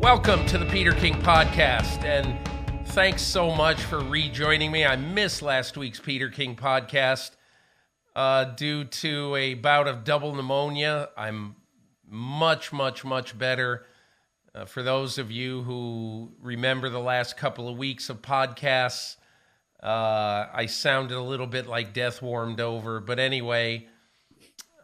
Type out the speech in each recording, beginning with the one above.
Welcome to the Peter King Podcast, and thanks so much for rejoining me. I missed last week's Peter King Podcast due to a bout of double pneumonia. I'm much better. For those of you who remember the last couple of weeks of podcasts, I sounded a little bit like death warmed over. But anyway,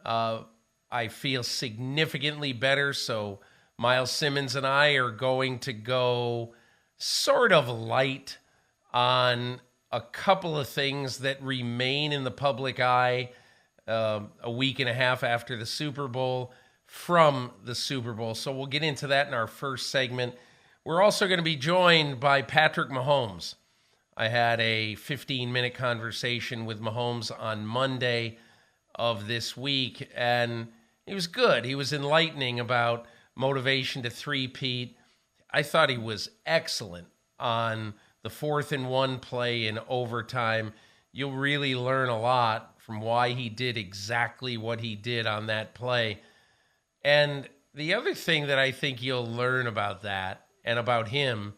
I feel significantly better, so Myles Simmons and I are going to go sort of light on a couple of things that remain in the public eye a week and a half after the Super Bowl, from the Super Bowl. So we'll get into that in our first segment. We're also going to be joined by Patrick Mahomes. I had a 15-minute conversation with Mahomes on Monday of this week, and it was good. He was enlightening about motivation to three-peat. I thought he was excellent on the 4th and 1 play in overtime. You'll really learn a lot from why he did exactly what he did on that play. And the other thing that I think you'll learn about that and about him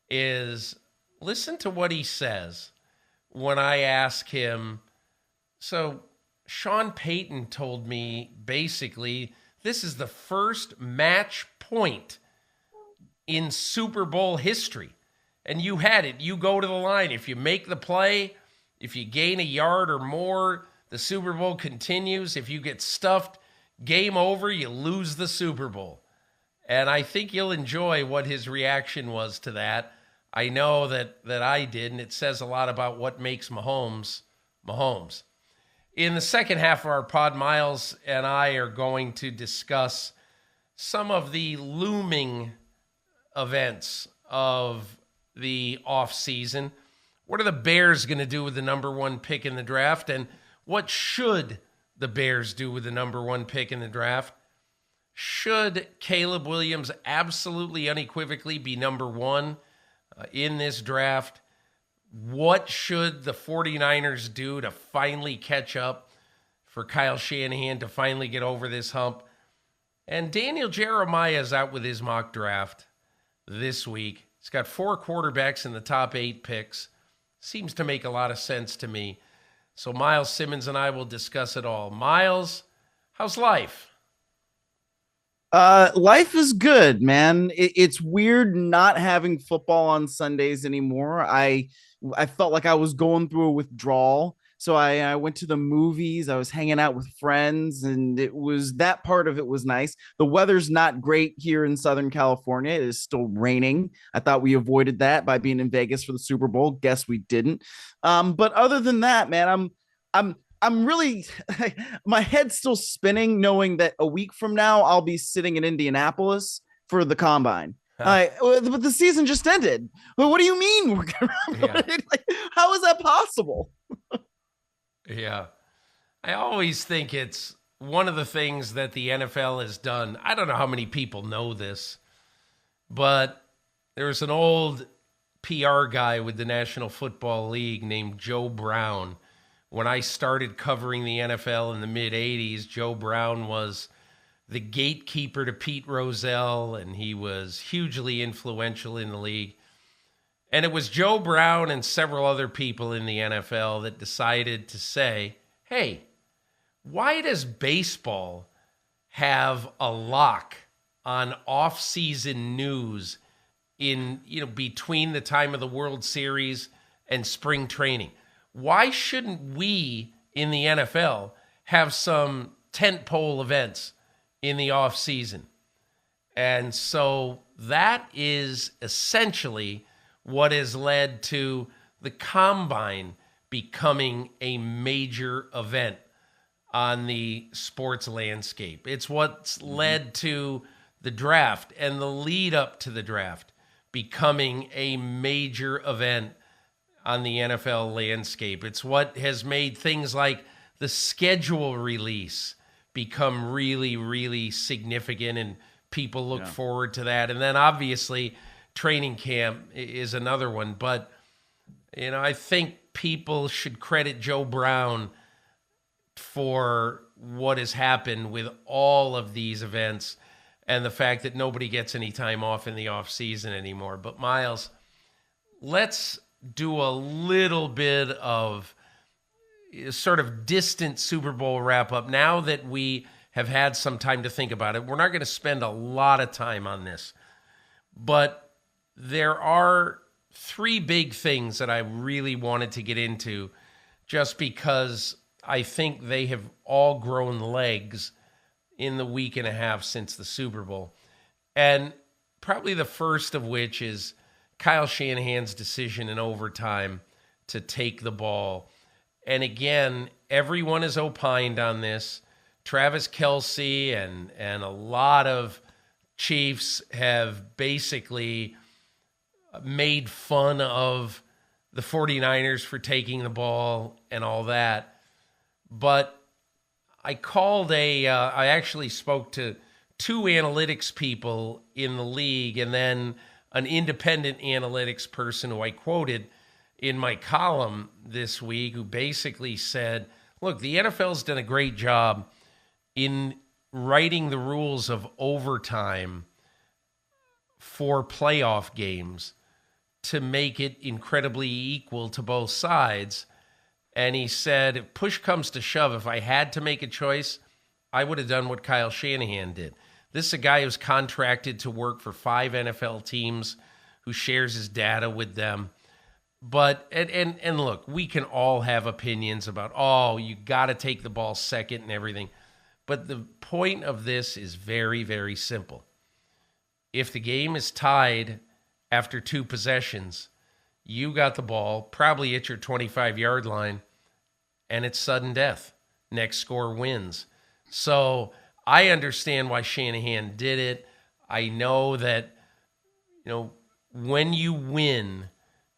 is listen to what he says when I ask him, so Sean Payton told me basically this is the first match point in Super Bowl history. And you had it. You go to the line. If you make the play, if you gain a yard or more, the Super Bowl continues. If you get stuffed, game over, you lose the Super Bowl. And I think you'll enjoy what his reaction was to that. I know that I did, and it says a lot about what makes Mahomes. In the second half of our pod, Myles and I are going to discuss some of the looming events of the offseason. What are the Bears going to do with the number 1 pick in the draft? And what should the Bears do with the number 1 pick in the draft? Should Caleb Williams absolutely unequivocally be number 1 in this draft? What should the 49ers do to finally catch up, for Kyle Shanahan to finally get over this hump? And Daniel Jeremiah is out with his mock draft this week. He's got 4 quarterbacks in the top 8 picks. Seems to make a lot of sense to me. So Myles Simmons and I will discuss it all. Myles, how's life? Life is good, man. It's weird not having football on Sundays anymore. I felt like I was going through a withdrawal. So I went to the movies. I was hanging out with friends, and that part of it was nice. The weather's not great here in Southern California. It is still raining. I thought we avoided that by being in Vegas for the Super Bowl. Guess we didn't. But other than that, man, I'm really, my head's still spinning knowing that a week from now I'll be sitting in Indianapolis for the combine. But the season just ended. Well, what do you mean? Like, how is that possible? Yeah. I always think it's one of the things that the NFL has done. I don't know how many people know this, but there's an old PR guy with the National Football League named Joe Brown. When I started covering the NFL in the mid-'80s, Joe Brown was the gatekeeper to Pete Rozelle, and he was hugely influential in the league. And it was Joe Brown and several other people in the NFL that decided to say, hey, why does baseball have a lock on off-season news in, between the time of the World Series and spring training? Why shouldn't we in the NFL have some tentpole events in the off season? And so that is essentially what has led to the combine becoming a major event on the sports landscape. It's what's led to the draft and the lead up to the draft becoming a major event on the NFL landscape. It's what has made things like the schedule release become really, really significant, and people look forward to that. And then obviously training camp is another one. But, I think people should credit Joe Brown for what has happened with all of these events. and the fact that nobody gets any time off in the off season anymore. But Myles, let's do a little bit of sort of distant Super Bowl wrap up now that we have had some time to think about it. We're not going to spend a lot of time on this, but there are three big things that I really wanted to get into just because I think they have all grown legs in the week and a half since the Super Bowl. And probably the first of which is Kyle Shanahan's decision in overtime to take the ball. And again, everyone is opined on this. Travis Kelce and a lot of Chiefs have basically made fun of the 49ers for taking the ball and all that. But I I actually spoke to two analytics people in the league and then an independent analytics person who I quoted in my column this week, who basically said, look, the NFL's done a great job in writing the rules of overtime for playoff games to make it incredibly equal to both sides. And he said, if push comes to shove, if I had to make a choice, I would have done what Kyle Shanahan did. This is a guy who's contracted to work for 5 NFL teams, who shares his data with them. But, and look, we can all have opinions about, oh, you got to take the ball second and everything. But the point of this is very, very simple. If the game is tied after 2 possessions, you got the ball probably at your 25-yard line, and it's sudden death. Next score wins. So I understand why Shanahan did it. I know that, when you win,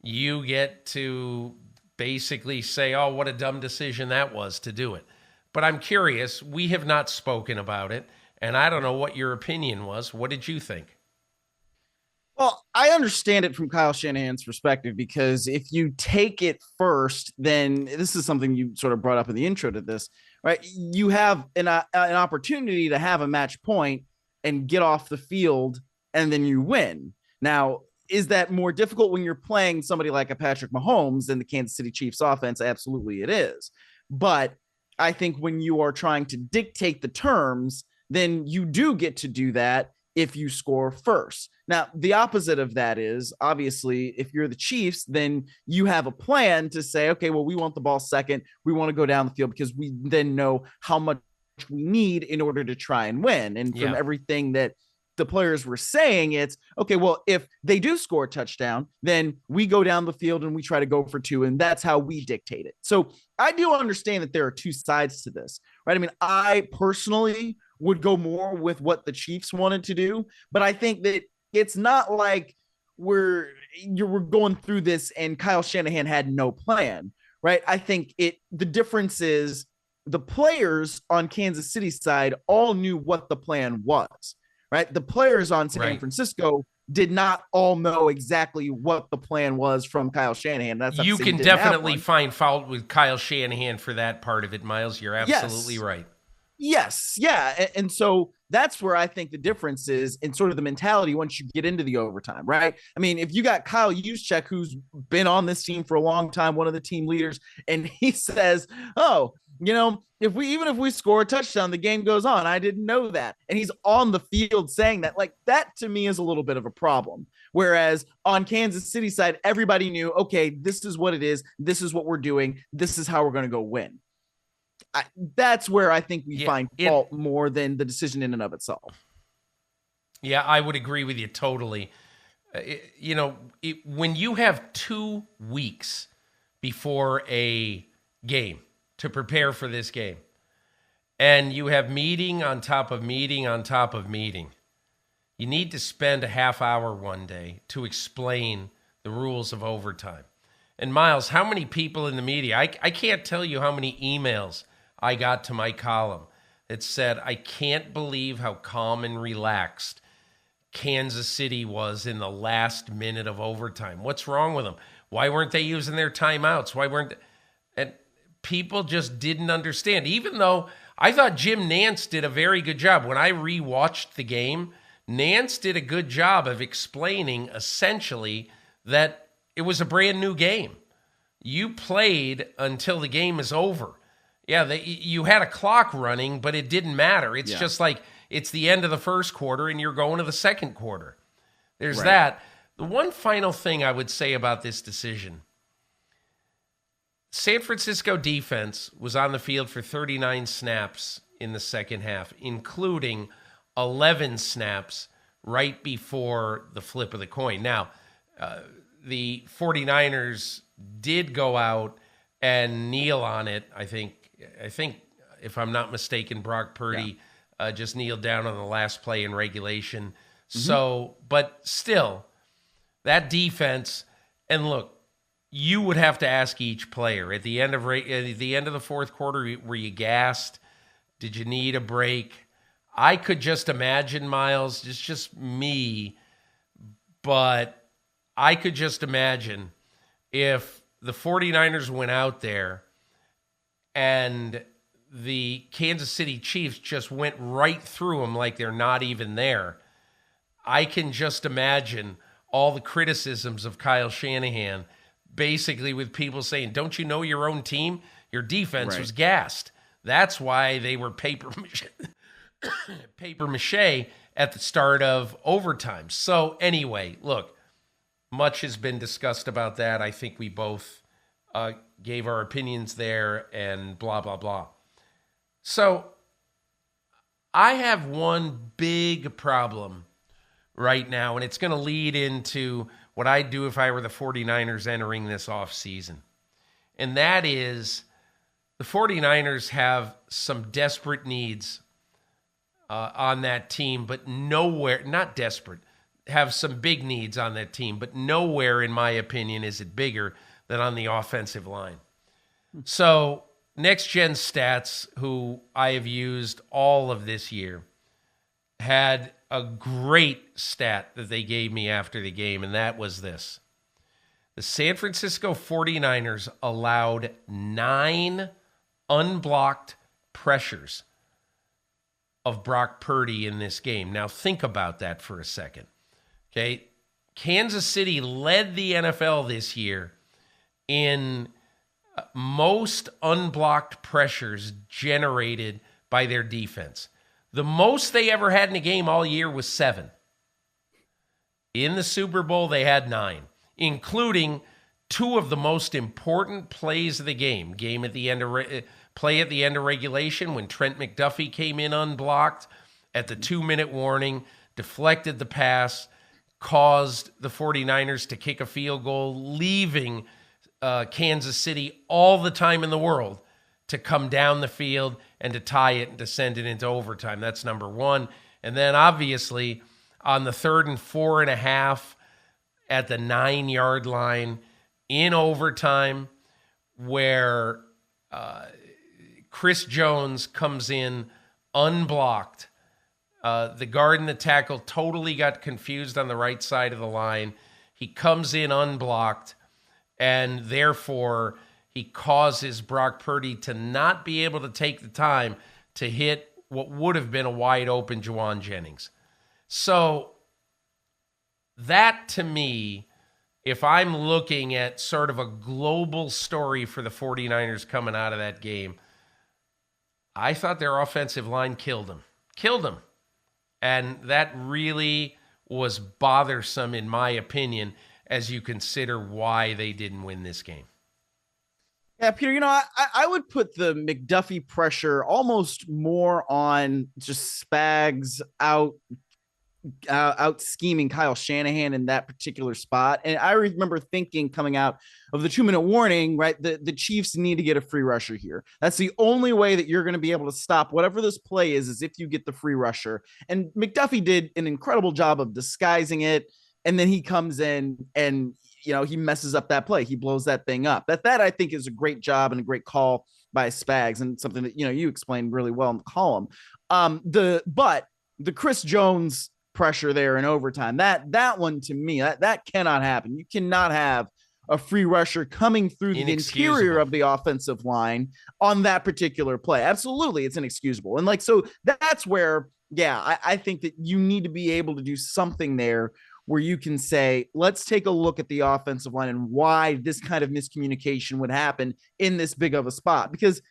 you get to basically say, oh, what a dumb decision that was to do it. But I'm curious, we have not spoken about it, and I don't know what your opinion was. What did you think? Well, I understand it from Kyle Shanahan's perspective, because if you take it first, then this is something you sort of brought up in the intro to this, right? You have an opportunity to have a match point and get off the field, and then you win. Now, is that more difficult when you're playing somebody like a Patrick Mahomes in the Kansas City Chiefs offense? Absolutely it is. But I think when you are trying to dictate the terms, then you do get to do that if you score first. Now, the opposite of that is, obviously, if you're the Chiefs, then you have a plan to say, okay, well, we want the ball second. We want to go down the field because we then know how much we need in order to try and win. And from everything that the players were saying, it's, okay, well, if they do score a touchdown, then we go down the field and we try to go for 2, and that's how we dictate it. So I do understand that there are 2 sides to this, right? I mean, I personally would go more with what the Chiefs wanted to do, but I think that it's not like we're going through this and Kyle Shanahan had no plan, right? I think the difference is the players on Kansas City's side all knew what the plan was, right? The players on San Francisco did not all know exactly what the plan was from Kyle Shanahan. You can definitely find fault with Kyle Shanahan for that part of it, Myles. You're absolutely right. Yes. Yeah. And so that's where I think the difference is in sort of the mentality once you get into the overtime, right? I mean, if you got Kyle Juszczyk, who's been on this team for a long time, one of the team leaders, and he says, oh, if we score a touchdown, the game goes on. I didn't know that. And he's on the field saying that, like, that to me is a little bit of a problem. Whereas on Kansas City side, everybody knew, okay, this is what it is. This is what we're doing. This is how we're going to go win. That's where I think we find fault more than the decision in and of itself. Yeah, I would agree with you totally. When you have 2 weeks before a game to prepare for this game, and you have meeting on top of meeting on top of meeting, you need to spend a half hour one day to explain the rules of overtime. And Myles, how many people in the media, I can't tell you how many emails I got to my column that said, I can't believe how calm and relaxed Kansas City was in the last minute of overtime. What's wrong with them? Why weren't they using their timeouts? And people just didn't understand. Even though I thought Jim Nantz did a very good job. When I rewatched the game, Nantz did a good job of explaining essentially that it was a brand new game. You played until the game is over. Yeah, you had a clock running, but it didn't matter. It's just like it's the end of the first quarter and you're going to the second quarter. There's that. The one final thing I would say about this decision, San Francisco defense was on the field for 39 snaps in the second half, including 11 snaps right before the flip of the coin. Now, the 49ers did go out and kneel on it. I think if I'm not mistaken, Brock Purdy just kneeled down on the last play in regulation. Mm-hmm. So, but still, that defense, and look, you would have to ask each player at the end of the fourth quarter, were you gassed? Did you need a break? I could just imagine, Miles, it's just me, but I could just imagine if the 49ers went out there and the Kansas City Chiefs just went right through them like they're not even there. I can just imagine all the criticisms of Kyle Shanahan, basically with people saying, don't you know your own team? Your defense was gassed. That's why they were paper mache at the start of overtime. So anyway, look, much has been discussed about that. I think we both gave our opinions there and blah, blah, blah. So I have one big problem right now, and it's going to lead into what I'd do if I were the 49ers entering this offseason. And that is the 49ers have some desperate needs on that team, but nowhere, not desperate, have some big needs on that team, but nowhere, in my opinion, is it bigger than on the offensive line. So Next Gen Stats, who I have used all of this year, had a great stat that they gave me after the game, and that was this. The San Francisco 49ers allowed 9 unblocked pressures of Brock Purdy in this game. Now think about that for a second. Okay, Kansas City led the NFL this year in most unblocked pressures generated by their defense. The most they ever had in a game all year was 7. In the Super Bowl, they had 9, including 2 of the most important plays of the game. Play at the end of regulation when Trent McDuffie came in unblocked at the 2-minute warning, deflected the pass, caused the 49ers to kick a field goal, leaving Kansas City all the time in the world to come down the field and to tie it and to send it into overtime. That's number 1. And then obviously on the 3rd and 4.5 at the 9-yard line in overtime, where Chris Jones comes in unblocked. The guard and the tackle totally got confused on the right side of the line. He comes in unblocked, and therefore he causes Brock Purdy to not be able to take the time to hit what would have been a wide open Juwan Jennings. So that, to me, if I'm looking at sort of a global story for the 49ers coming out of that game, I thought their offensive line killed them. And that really was bothersome, in my opinion, as you consider why they didn't win this game. Yeah, Peter, I would put the McDuffie pressure almost more on just Spags out scheming Kyle Shanahan in that particular spot. And I remember thinking coming out of the 2-minute warning, right, the Chiefs need to get a free rusher here. That's the only way that you're going to be able to stop whatever this play is if you get the free rusher. And McDuffie did an incredible job of disguising it. And then he comes in and, he messes up that play. He blows that thing up. That I think is a great job and a great call by Spags, and something that, you explained really well in the column. But the Chris Jones pressure there in overtime, that one, to me, that cannot happen. You cannot have a free rusher coming through the interior of the offensive line on that particular play. Absolutely, it's inexcusable. And so that's where, I think that you need to be able to do something there where you can say, let's take a look at the offensive line and why this kind of miscommunication would happen in this big of a spot, because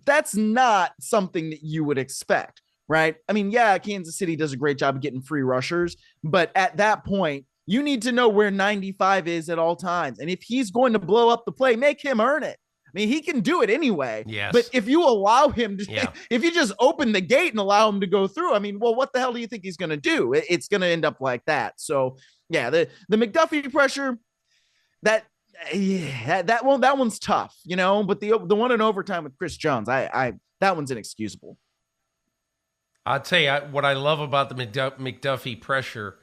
that's not something that you would expect, right? I mean, Kansas City does a great job of getting free rushers, but at that point, you need to know where 95 is at all times. And if he's going to blow up the play, make him earn it. I mean, he can do it anyway. Yes. But if you allow him to, if you just open the gate and allow him to go through, I mean, well, what the hell do you think he's going to do? It's going to end up like that. So, the McDuffie pressure, that one's tough, but the one in overtime with Chris Jones, that one's inexcusable. I'll tell you what I love about the McDuffie pressure.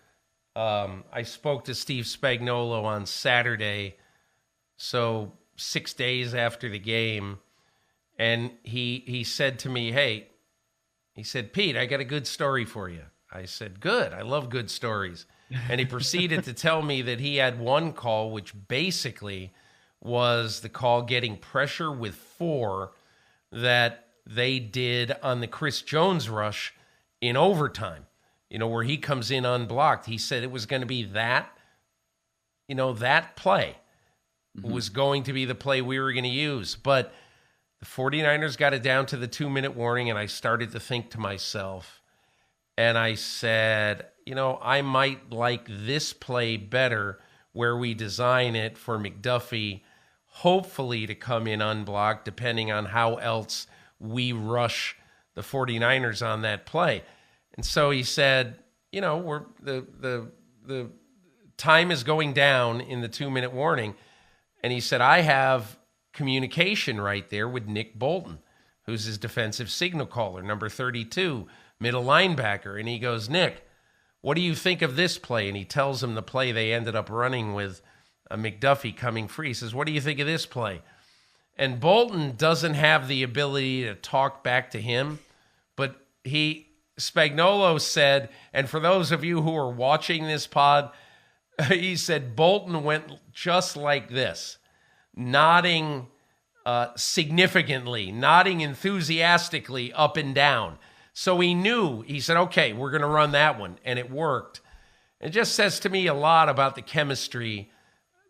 I spoke to Steve Spagnuolo on Saturday, so 6 days after the game, and he said to me, he said, Pete, I got a good story for you. I said, good. I love good stories. And he proceeded to tell me that he had one call, which basically was the call getting pressure with 4 that they did on the Chris Jones rush in overtime, where he comes in unblocked. He said it was going to be that play was going to be the play we were going to use. But the 49ers got it down to the 2-minute warning, and I started to think to myself, and I said, I might like this play better where we design it for McDuffie, hopefully to come in unblocked, depending on how else we rush the 49ers on that play. And so he said, we're the time is going down in the 2-minute warning. And he said, I have communication right there with Nick Bolton, who's his defensive signal caller, number 32, middle linebacker. And he goes, Nick, what do you think of this play? And he tells him the play they ended up running with McDuffie coming free. He says, what do you think of this play? And Bolton doesn't have the ability to talk back to him, but Spagnuolo said, and for those of you who are watching this pod, he said Bolton went just like this, nodding significantly, nodding enthusiastically up and down. So he said, okay, we're going to run that one. And it worked. It just says to me a lot about the chemistry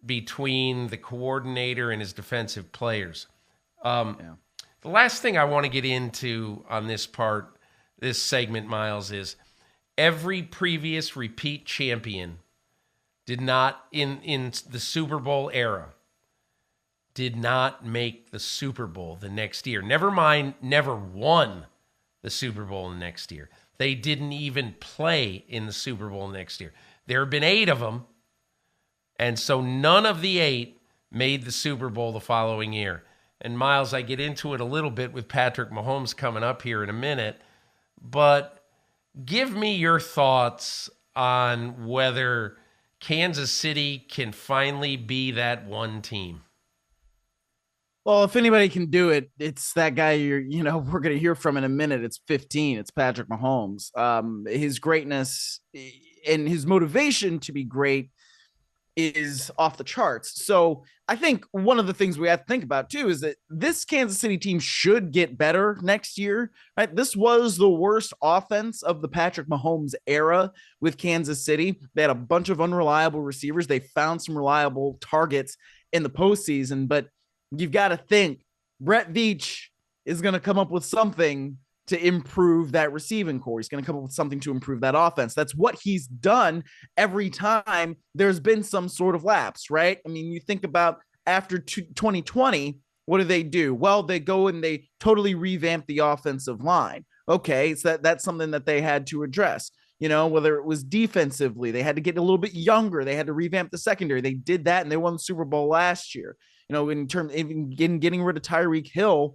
between the coordinator and his defensive players. The last thing I want to get into on this segment, Miles, is every previous repeat champion did not, in the Super Bowl era, did not make the Super Bowl the next year. Never mind, never won the Super Bowl the next year. They didn't even play in the Super Bowl next year. There have been 8 of them, and so none of the 8 made the Super Bowl the following year. And Miles, I get into it a little bit with Patrick Mahomes coming up here in a minute, but give me your thoughts on whether Kansas City can finally be that one team. Well, if anybody can do it, it's that guy we're going to hear from in a minute. It's 15. It's Patrick Mahomes. His greatness and his motivation to be great is off the charts. So I think one of the things we have to think about too is that this Kansas City team should get better next year, right? This was the worst offense of the Patrick Mahomes era with Kansas City. They had a bunch of unreliable receivers. They found some reliable targets in the postseason, but you've got to think Brett Veach is going to come up with something to improve that receiving core. He's going to come up with something to improve that offense. That's what he's done every time there's been some sort of lapse, right? I mean, you think about after 2020, what do? Well, they go and they totally revamp the offensive line. Okay, so that's something that they had to address. Whether it was defensively, they had to get a little bit younger. They had to revamp the secondary. They did that, and they won the Super Bowl last year. In terms of getting rid of Tyreek Hill,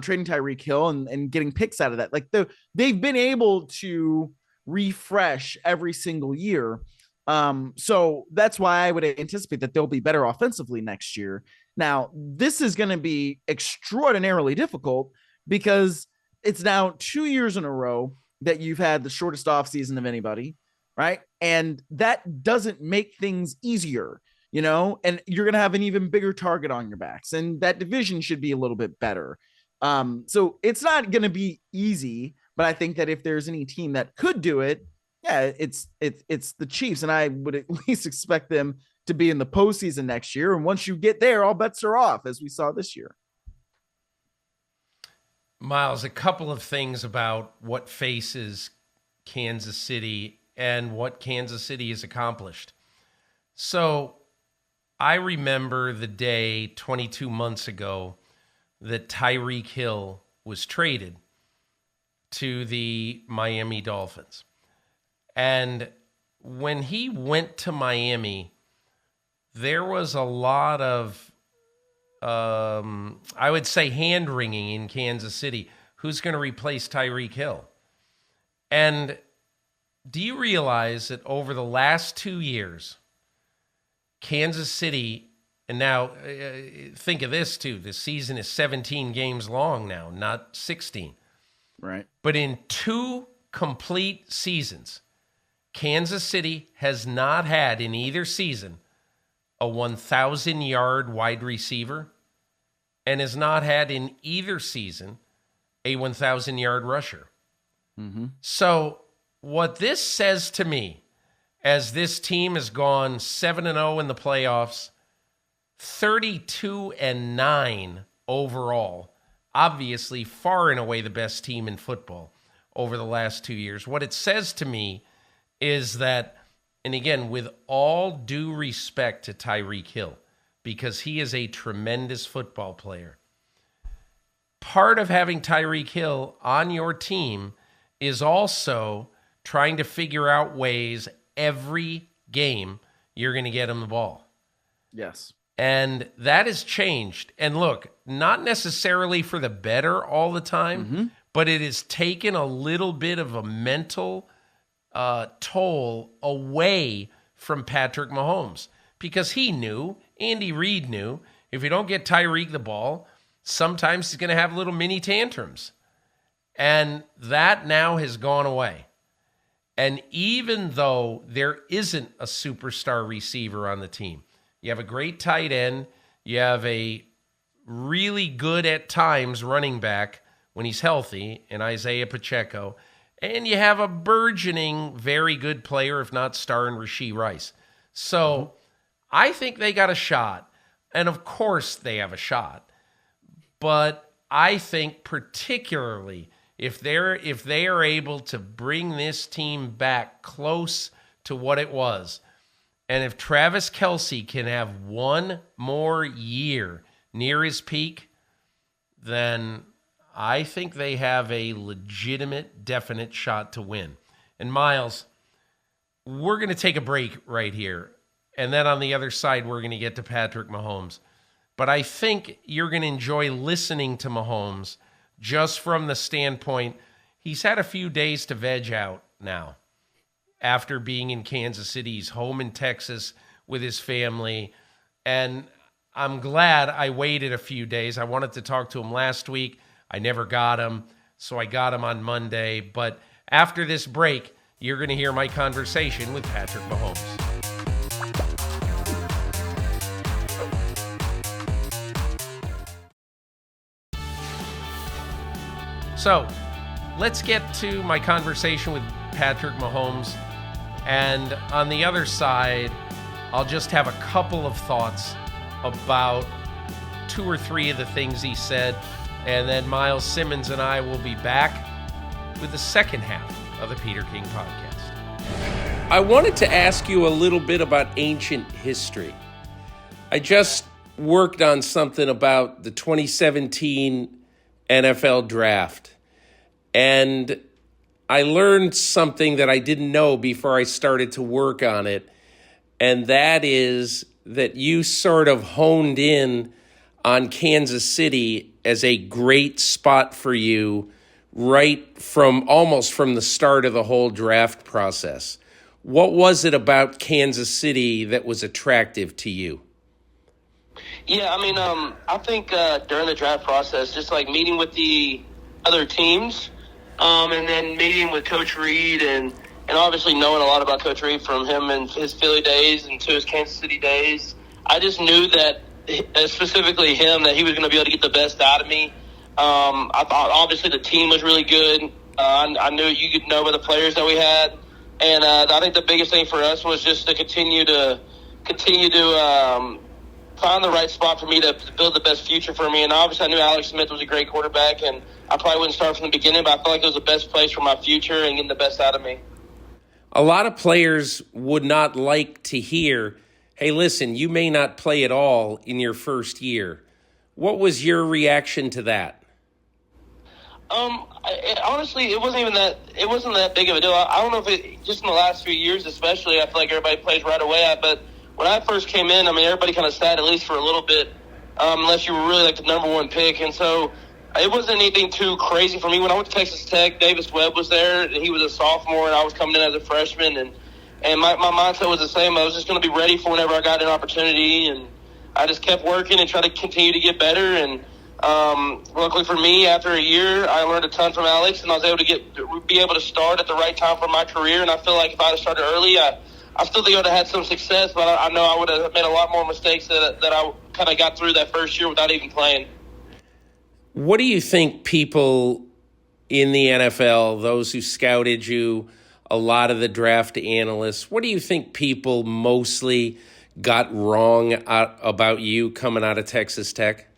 trading Tyreek Hill and getting picks out of that. Like they've been able to refresh every single year. So that's why I would anticipate that they'll be better offensively next year. Now, this is going to be extraordinarily difficult because it's now 2 years in a row that you've had the shortest offseason of anybody, right? And that doesn't make things easier. and you're going to have an even bigger target on your backs, and that division should be a little bit better. So it's not going to be easy, but I think that if there's any team that could do it, yeah, it's the Chiefs, and I would at least expect them to be in the postseason next year. And once you get there, all bets are off, as we saw this year. Myles, a couple of things about what faces Kansas City and what Kansas City has accomplished. So I remember the day 22 months ago that Tyreek Hill was traded to the Miami Dolphins. And when he went to Miami, there was a lot of, I would say, hand-wringing in Kansas City. Who's going to replace Tyreek Hill? And do you realize that over the last 2 years, Kansas City, and now think of this too, the season is 17 games long now, not 16. Right. But in 2 complete seasons, Kansas City has not had in either season a 1,000-yard wide receiver and has not had in either season a 1,000-yard rusher. Mm-hmm. So what this says to me, as this team has gone 7-0 in the playoffs, 32-9 overall, obviously far and away the best team in football over the last 2 years. What it says to me is that, and again, with all due respect to Tyreek Hill, because he is a tremendous football player, part of having Tyreek Hill on your team is also trying to figure out ways every game you're going to get him the ball. Yes. And that has changed. And look, not necessarily for the better all the time, but it has taken a little bit of a mental toll away from Patrick Mahomes, because he knew, Andy Reid knew, if you don't get Tyreek the ball, sometimes he's going to have little mini tantrums. And that now has gone away. And even though there isn't a superstar receiver on the team, you have a great tight end, you have a really good at times running back when he's healthy in Isaiah Pacheco, and you have a burgeoning, very good player, if not star, in Rashee Rice. So I think they got a shot. And of course they have a shot. But I think particularly if they are able to bring this team back close to what it was, and if Travis Kelce can have one more year near his peak, then I think they have a legitimate, definite shot to win. And Myles, we're going to take a break right here. And then on the other side, we're going to get to Patrick Mahomes. But I think you're going to enjoy listening to Mahomes just from the standpoint, he's had a few days to veg out now after being in Kansas City. He's home in Texas with his family. And I'm glad I waited a few days. I wanted to talk to him last week. I never got him, so I got him on Monday. But after this break, you're going to hear my conversation with Patrick Mahomes. So let's get to my conversation with Patrick Mahomes. And on the other side, I'll just have a couple of thoughts about 2 or 3 of the things he said. And then Myles Simmons and I will be back with the second half of the Peter King podcast. I wanted to ask you a little bit about ancient history. I just worked on something about the 2017 NFL draft, and I learned something that I didn't know before I started to work on it, and that is that you sort of honed in on Kansas City as a great spot for you right from almost from the start of the whole draft process. What was it about Kansas City that was attractive to you? Yeah, I mean, I think during the draft process, just like meeting with the other teams, and then meeting with Coach Reid and obviously knowing a lot about Coach Reid from him and his Philly days and to his Kansas City days, I just knew that, specifically him, that he was going to be able to get the best out of me. I thought obviously the team was really good. I knew you could know by the players that we had, and I think the biggest thing for us was just to continue to find the right spot for me to build the best future for me. And obviously I knew Alex Smith was a great quarterback, and I probably wouldn't start from the beginning, but I felt like it was the best place for my future and getting the best out of me. A lot of players would not like to hear, hey, listen, you may not play at all in your first year. What was your reaction to that? Honestly, it wasn't that big of a deal. I don't know if it, just in the last few years especially, I feel like everybody plays right away. But when I first came in, I mean, everybody kind of sat at least for a little bit, unless you were really like the number one pick. And so it wasn't anything too crazy for me. When I went to Texas Tech, Davis Webb was there, and he was a sophomore, and I was coming in as a freshman. And my mindset was the same. I was just going to be ready for whenever I got an opportunity. And I just kept working and tried to continue to get better. And luckily for me, after a year, I learned a ton from Alex, and I was able to be able to start at the right time for my career. And I feel like if I had started early, I still think I would have had some success, but I know I would have made a lot more mistakes that I kind of got through that first year without even playing. What do you think people in the NFL, those who scouted you, a lot of the draft analysts, what do you think people mostly got wrong about you coming out of Texas Tech?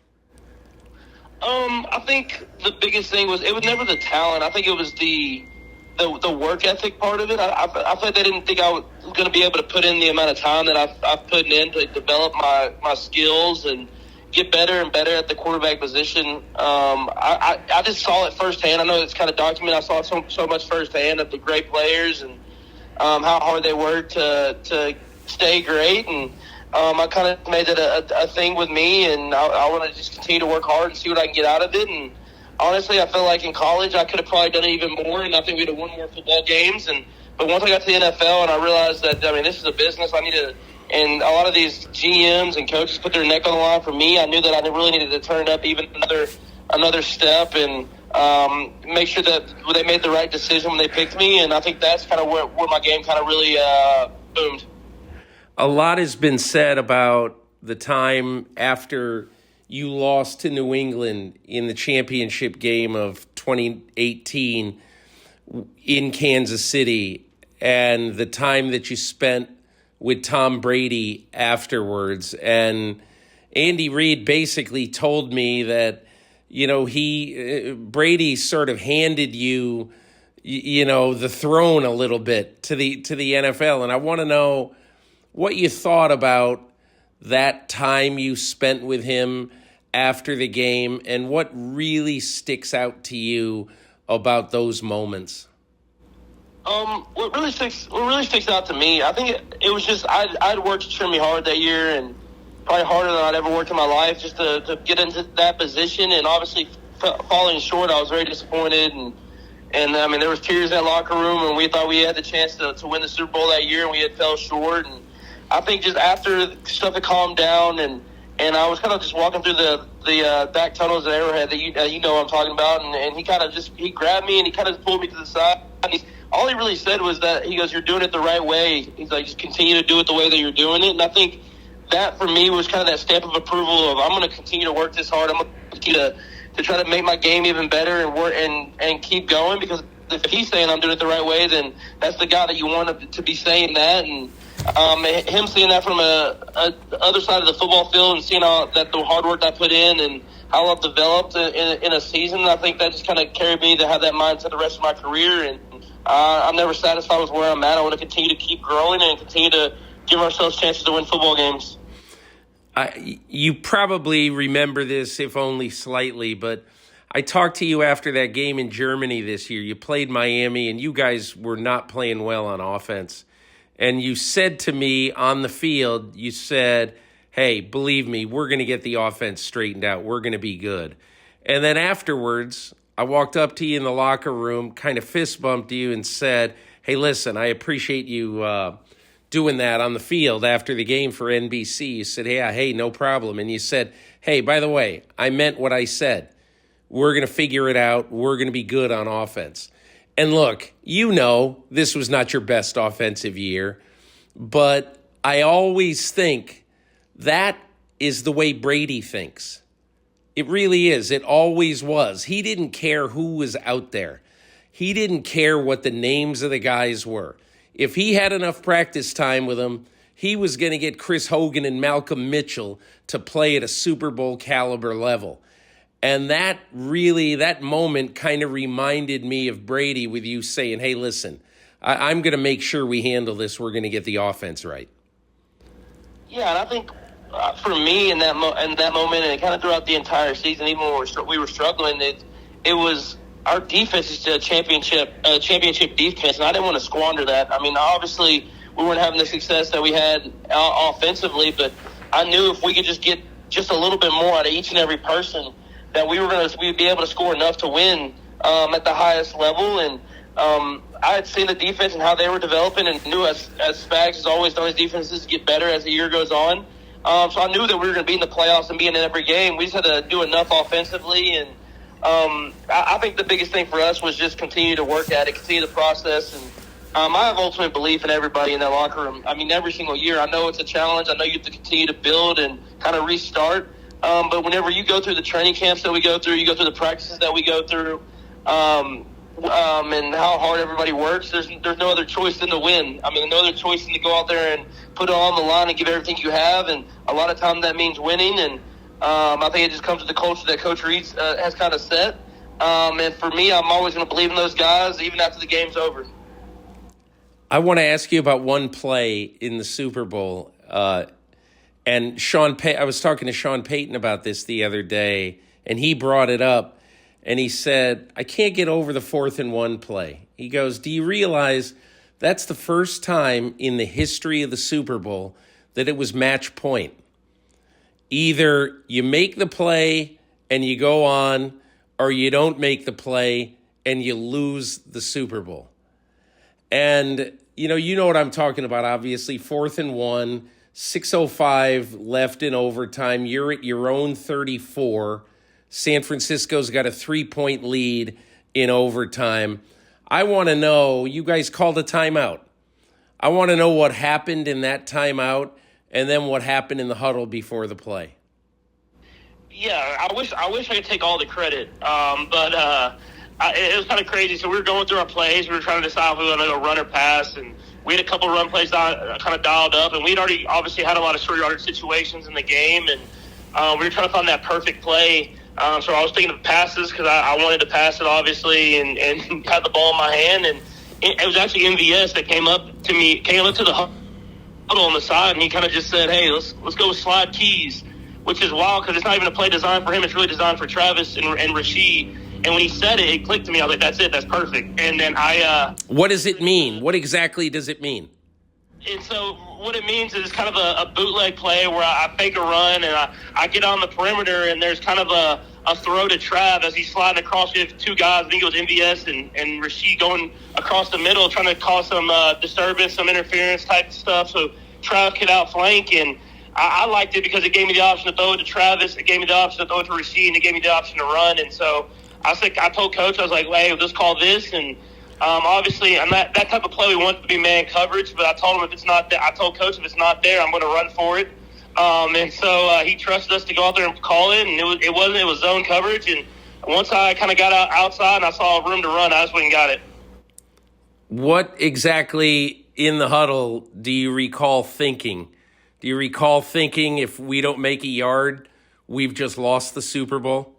I think the biggest thing was it was never the talent. I think it was the work ethic part of it. I feel like they didn't think I was going to be able to put in the amount of time that I've put in to develop my skills and get better and better at the quarterback position. I just saw it firsthand. I know it's kind of documented. I saw it so much firsthand of the great players and how hard they work to stay great. And I kind of made it a thing with me, and I want to just continue to work hard and see what I can get out of it. And honestly, I feel like in college I could have probably done it even more, and I think we'd have won more football games. But once I got to the NFL and I realized that, I mean, this is a business, and a lot of these GMs and coaches put their neck on the line for me. I knew that I really needed to turn it up even another step and make sure that they made the right decision when they picked me. And I think that's kind of where my game kind of really boomed. A lot has been said about the time after you lost to New England in the championship game of 2018 in Kansas City and the time that you spent with Tom Brady afterwards. And Andy Reid basically told me that, Brady sort of handed you, the throne a little bit to the NFL. And I want to know what you thought about that time you spent with him after the game and what really sticks out to you about those moments. What really sticks out to me, I think it was just I'd worked extremely hard that year, and probably harder than I'd ever worked in my life, just to get into that position. And obviously falling short, I was very disappointed, and I mean there was tears in that locker room, and we thought we had the chance to win the Super Bowl that year, and we had fell short. And I think just after stuff had calmed down, and I was kind of just walking through the back tunnels at Arrowhead that you know what I'm talking about, and he grabbed me and he kind of pulled me to the side. And all he really said was that he goes, "You're doing it the right way." He's like, "Just continue to do it the way that you're doing it." And I think that for me was kind of that stamp of approval of I'm going to continue to work this hard. I'm going to continue to try to make my game even better and work and keep going, because if he's saying I'm doing it the right way, then that's the guy that you want to be saying that. And him seeing that from the other side of the football field and seeing that the hard work I put in and how I've developed in a season, I think that just kind of carried me to have that mindset the rest of my career. And I'm never satisfied with where I'm at. I want to continue to keep growing and continue to give ourselves chances to win football games. You probably remember this, if only slightly, but I talked to you after that game in Germany this year. You played Miami, and you guys were not playing well on offense. And you said to me on the field, you said, "Hey, believe me, we're going to get the offense straightened out. We're going to be good." And then afterwards, I walked up to you in the locker room, kind of fist bumped you and said, "Hey, listen, I appreciate you doing that on the field after the game for NBC." You said, "Yeah, hey, no problem." And you said, "Hey, by the way, I meant what I said. We're going to figure it out. We're going to be good on offense." And look, this was not your best offensive year, but I always think That is the way Brady thinks. It really is. It always was. He didn't care who was out there. He didn't care what the names of the guys were. If he had enough practice time with them, he was going to get Chris Hogan and Malcolm Mitchell to play at a Super Bowl caliber level. And that moment kind of reminded me of Brady with you saying, hey, listen, I'm going to make sure we handle this. We're going to get the offense right. Yeah, and I think for me in that moment, and kind of throughout the entire season, even when we were struggling, it was our defense is a championship defense, and I didn't want to squander that. I mean, obviously we weren't having the success that we had offensively, but I knew if we could just get just a little bit more out of each and every person, that we'd be able to score enough to win at the highest level. And I had seen the defense and how they were developing, and knew as Spags has always done, his defenses get better as the year goes on. So I knew that we were going to be in the playoffs and be in every game. We just had to do enough offensively, and I think the biggest thing for us was just continue to work at it, continue the process, and I have ultimate belief in everybody in that locker room. I mean, every single year, I know it's a challenge. I know you have to continue to build and kind of restart. But whenever you go through the training camps that we go through, you go through the practices that we go through, and how hard everybody works, there's no other choice than to win. I mean, no other choice than to go out there and put it all on the line and give everything you have. And a lot of times that means winning. And I think it just comes to the culture that Coach Reed has kind of set. And for me, I'm always going to believe in those guys, even after the game's over. I want to ask you about one play in the Super Bowl. And I was talking to Sean Payton about this the other day, and he brought it up, and he said, I can't get over the 4th and 1 play. He goes, do you realize that's the first time in the history of the Super Bowl that it was match point? Either you make the play and you go on, or you don't make the play and you lose the Super Bowl. And, you know what I'm talking about, obviously, 4th and 1, 6:05 left in overtime. You're at your own 34. San Francisco's got a 3-point lead in overtime. I want to know, you guys called a timeout. I want to know what happened in that timeout and then what happened in the huddle before the play. Yeah, I wish I could take all the credit, but it was kind of crazy. So we were going through our plays. We were trying to decide if we were going to go run or pass, and we had a couple of run plays kind of dialed up, and we'd already obviously had a lot of short yardage situations in the game, and we were trying to find that perfect play. So I was thinking of passes because I wanted to pass it, obviously, and had the ball in my hand. And it was actually MVS that came up to the huddle on the side, and he kind of just said, hey, let's go with slide keys, which is wild because it's not even a play designed for him. It's really designed for Travis and Rasheed. And when he said it, it clicked to me. I was like, that's it. That's perfect. And then what does it mean? What exactly does it mean? And so what it means is kind of a bootleg play where I fake a run and I get on the perimeter, and there's kind of a throw to Trav as he's sliding across. We have two guys, I think it was MVS and Rasheed, going across the middle trying to cause some disturbance, some interference type stuff. So Trav could outflank, and I liked it because it gave me the option to throw it to Travis, it gave me the option to throw it to Rasheed, and it gave me the option to run. And so I told Coach, I was like, hey, let's call this. And obviously, I'm not, that type of play we want to be man coverage, but I told him if it's not there, I told Coach if it's not there, I'm going to run for it. And so he trusted us to go out there and call it, and it was zone coverage. And once I kind of got outside and I saw room to run, I just went and got it. What exactly in the huddle do you recall thinking? Do you recall thinking if we don't make a yard, we've just lost the Super Bowl?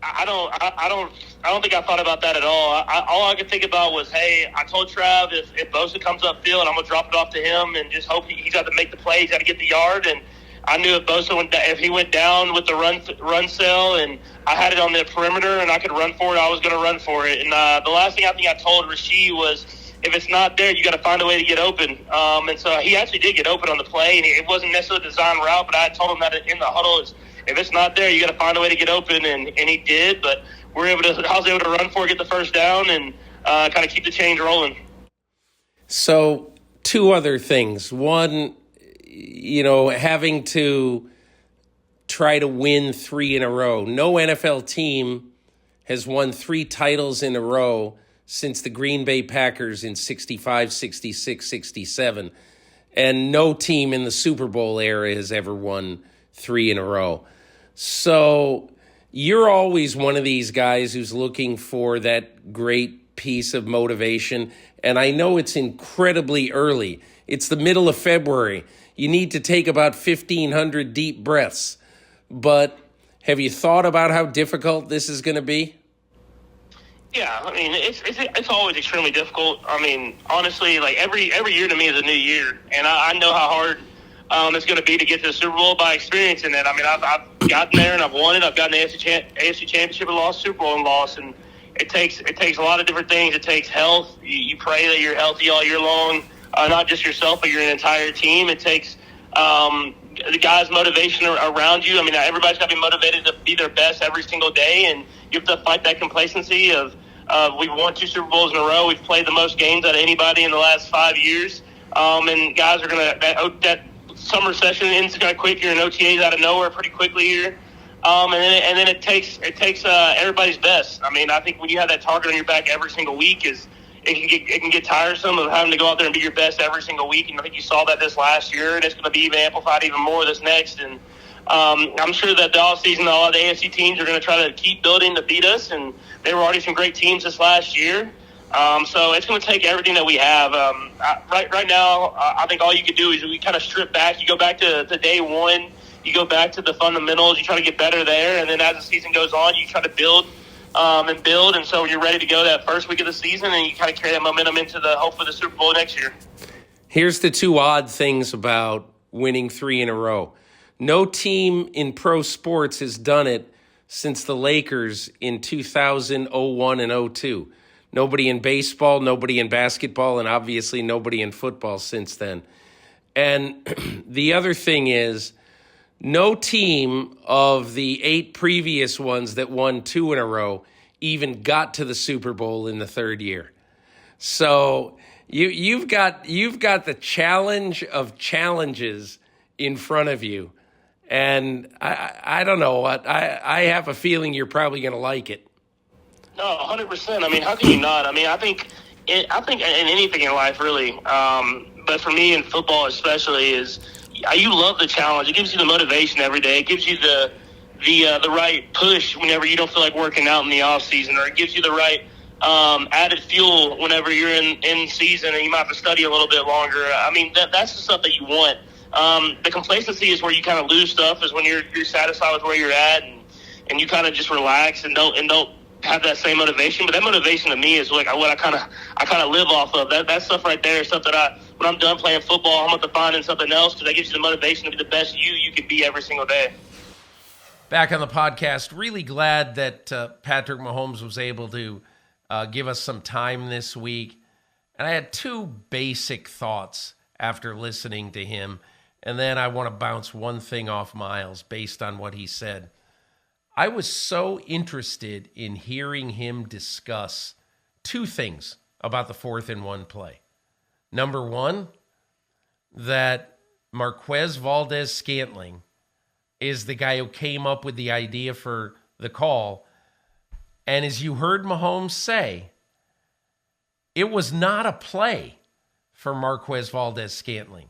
I don't think I thought about that at all. All I could think about was, hey, I told Trav if Bosa comes upfield, I'm gonna drop it off to him and just hope he's got to make the play, he's got to get the yard. And I knew if he went down with the run cell and I had it on the perimeter and I could run for it, I was gonna run for it. And the last thing I think I told Rasheed was, if it's not there, you got to find a way to get open. And so he actually did get open on the play, and it wasn't necessarily a design route, but I told him that in the huddle is, if it's not there, you got to find a way to get open, and he did. But I was able to run for it, get the first down, and kind of keep the change rolling. So, two other things. One, having to try to win 3 in a row. No NFL team has won 3 titles in a row since the Green Bay Packers in 65, 66, 67. and no team in the Super Bowl era has ever won 3 in a row. So you're always one of these guys who's looking for that great piece of motivation. And I know it's incredibly early. It's the middle of February. You need to take about 1,500 deep breaths. But have you thought about how difficult this is going to be? Yeah, I mean, it's always extremely difficult. I mean, honestly, like every year to me is a new year, and I know how hard it's going to be to get to the Super Bowl by experiencing it. I mean, I've gotten there and I've won it. I've gotten the AFC Championship and lost, Super Bowl and lost, and it takes a lot of different things. It takes health. You pray that you're healthy all year long, not just yourself, but your entire team. It takes the guys' motivation around you. I mean, everybody's got to be motivated to be their best every single day, and you have to fight that complacency of we've won 2 Super Bowls in a row. We've played the most games out of anybody in the last 5 years, and guys are going to that summer session ends kind of quick. You're in OTAs out of nowhere pretty quickly here, and then it takes everybody's best. I mean, I think when you have that target on your back every single week, it can get tiresome of having to go out there and be your best every single week. And I think you saw that this last year, and it's going to be even amplified even more this next. And I'm sure that the offseason, a lot of the AFC teams are going to try to keep building to beat us, and there were already some great teams this last year. So it's going to take everything that we have. Right now, I think all you can do is we kind of strip back. You go back to day one. You go back to the fundamentals. You try to get better there, and then as the season goes on, you try to build. And so you're ready to go that first week of the season, and you kind of carry that momentum into the hope for the Super Bowl next year. Here's the 2 odd things about winning 3 in a row. No team in pro sports has done it since the Lakers in 2000, 01, and 02. Nobody in baseball, nobody in basketball, and obviously nobody in football since then. And the other thing is, no team of the 8 previous ones that won 2 in a row even got to the Super Bowl in the 3rd year. So you've got the challenge of challenges in front of you. And I don't know what I have a feeling you're probably going to like it. No, 100%. I mean, how can you not? I mean, I think in anything in life, really. But for me in football especially is you love the challenge. It gives you the motivation every day. It gives you the right push whenever you don't feel like working out in the off season, or it gives you the right added fuel whenever you're in season and you might have to study a little bit longer. I mean, that's the stuff that you want. The complacency is where you kind of lose stuff, is when you're satisfied with where you're at and you kind of just relax and don't have that same motivation. But that motivation to me is like what I kind of live off of. That stuff right there is stuff that when I'm done playing football, I'm going to find in something else, because that gives you the motivation to be the best you can be every single day. Back on the podcast, really glad that Patrick Mahomes was able to give us some time this week. And I had 2 basic thoughts after listening to him. And then I want to bounce one thing off Myles based on what he said. I was so interested in hearing him discuss 2 things about the 4th and 1 play. Number 1, that Marquez Valdes-Scantling is the guy who came up with the idea for the call. And as you heard Mahomes say, it was not a play for Marquez Valdes-Scantling.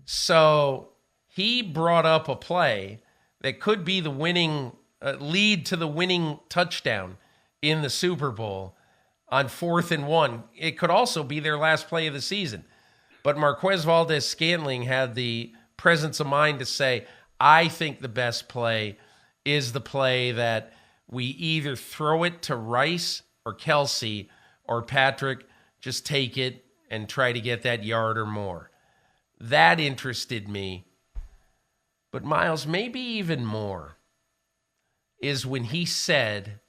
So he brought up a play that could be the winning lead to the winning touchdown in the Super Bowl on 4th and 1. It could also be their last play of the season. But Marquez Valdes-Scantling had the presence of mind to say, I think the best play is the play that we either throw it to Rice or Kelsey, or Patrick, just take it and try to get that yard or more. That interested me. But Myles, maybe even more, is when he said,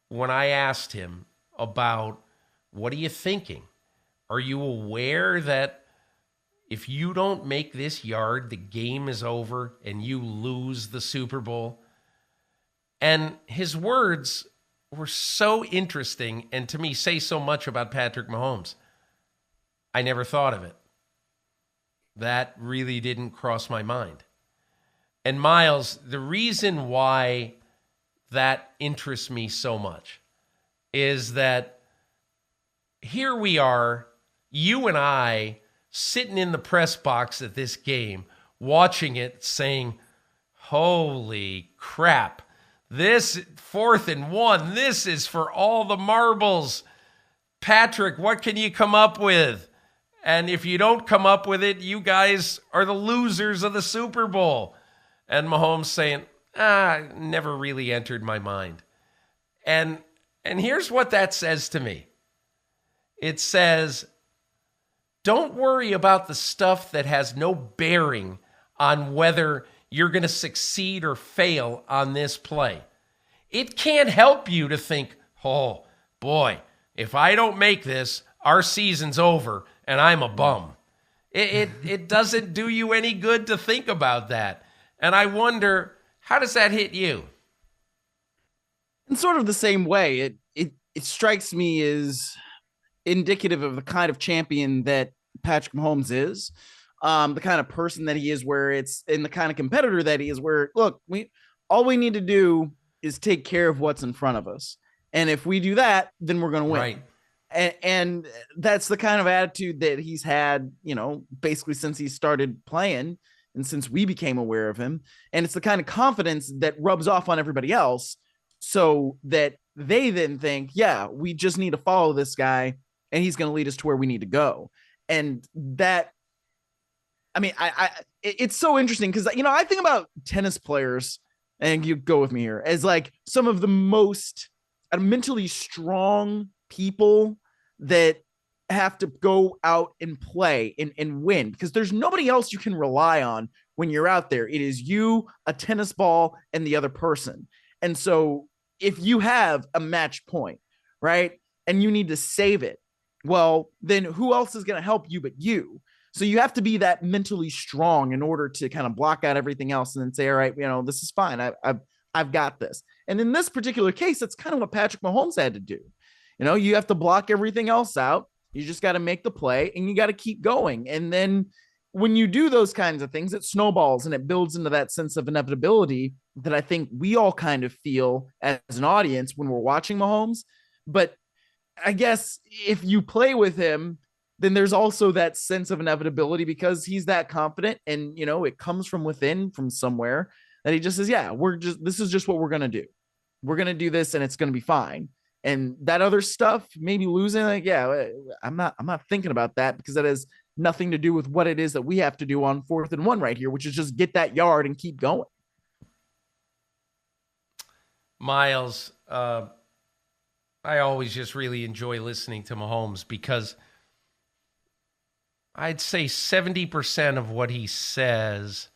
when I asked him about, what are you thinking? Are you aware that if you don't make this yard, the game is over and you lose the Super Bowl? And his words were so interesting, and to me say so much about Patrick Mahomes. I never thought of it. That really didn't cross my mind. And Myles, the reason why that interests me so much is that here we are, you and I, sitting in the press box at this game, watching it, saying, holy crap, this 4th and 1, this is for all the marbles. Patrick, what can you come up with? And if you don't come up with it, you guys are the losers of the Super Bowl. And Mahomes saying, never really entered my mind. And here's what that says to me. It says, don't worry about the stuff that has no bearing on whether you're going to succeed or fail on this play. It can't help you to think, oh, boy, if I don't make this, our season's over and I'm a bum. It doesn't do you any good to think about that. And I wonder, how does that hit you? In sort of the same way, it strikes me as indicative of the kind of champion that Patrick Mahomes is, the kind of person that he is, where it's in the kind of competitor that he is, where, look, all we need to do is take care of what's in front of us. And if we do that, then we're going to win. Right. And that's the kind of attitude that he's had, basically since he started playing and since we became aware of him. And it's the kind of confidence that rubs off on everybody else so that they then think, yeah, we just need to follow this guy and he's going to lead us to where we need to go. And that, I mean, it's so interesting because, I think about tennis players, and you go with me here, as like some of the most mentally strong people that have to go out and play and win, because there's nobody else you can rely on when you're out there. It is you, a tennis ball, and the other person. And so if you have a match point, right, and you need to save it, well, then who else is going to help you but you? So you have to be that mentally strong in order to kind of block out everything else and then say, all right, this is fine. I've got this. And in this particular case, that's kind of what Patrick Mahomes had to do. You have to block everything else out. You just got to make the play and you got to keep going. And then when you do those kinds of things, it snowballs and it builds into that sense of inevitability that I think we all kind of feel as an audience when we're watching Mahomes. But I guess if you play with him, then there's also that sense of inevitability because he's that confident and, it comes from within, from somewhere, that he just says, yeah, this is just what we're going to do. We're going to do this and it's going to be fine. And that other stuff, maybe losing, like, yeah, I'm not thinking about that because that has nothing to do with what it is that we have to do on 4th and 1 right here, which is just get that yard and keep going. Myles, I always just really enjoy listening to Mahomes because I'd say 70% of what he says